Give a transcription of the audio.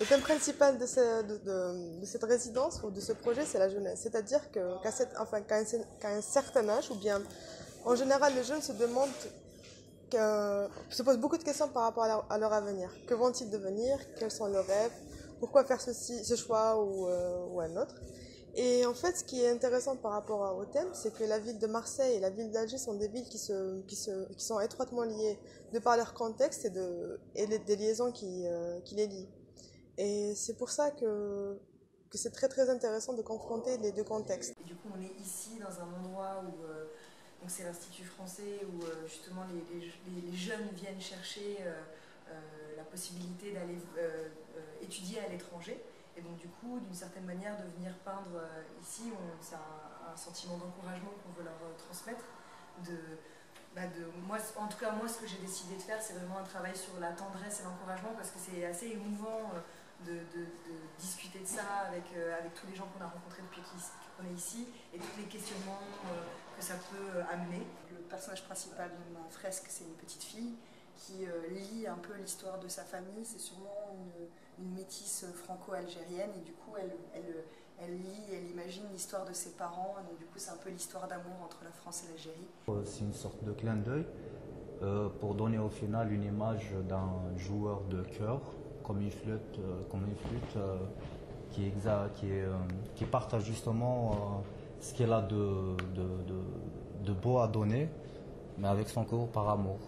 Le thème principal de cette résidence ou de ce projet, c'est la jeunesse. C'est-à-dire qu'à un certain âge, ou bien en général, les jeunes se posent beaucoup de questions par rapport à leur avenir. Que vont-ils devenir? Quels sont leurs rêves? Pourquoi faire ce choix ou un autre? Et en fait, ce qui est intéressant par rapport au thème, c'est que la ville de Marseille et la ville d'Alger sont des villes qui sont étroitement liées de par leur contexte des liaisons qui les lient. Et c'est pour ça que c'est très très intéressant de confronter les deux contextes. Et du coup, on est ici dans un endroit où donc c'est l'Institut français où justement les jeunes viennent chercher la possibilité d'aller étudier à l'étranger. Et donc du coup, d'une certaine manière, de venir peindre ici, c'est un sentiment d'encouragement qu'on veut leur transmettre. Moi, en tout cas, moi, ce que j'ai décidé de faire, c'est vraiment un travail sur la tendresse et l'encouragement, parce que c'est assez émouvant de discuter de ça avec tous les gens qu'on a rencontrés depuis qu'on est ici, et tous les questionnements que ça peut amener. Le personnage principal de ma fresque, c'est une petite fille qui lit un peu l'histoire de sa famille. C'est sûrement une métisse franco-algérienne, et du coup elle lit, elle imagine l'histoire de ses parents, donc du coup c'est un peu l'histoire d'amour entre la France et l'Algérie. C'est une sorte de clin d'œil pour donner au final une image d'un joueur de chœur comme une flûte, qui partage justement ce qu'elle a de beau à donner, mais avec son cœur par amour.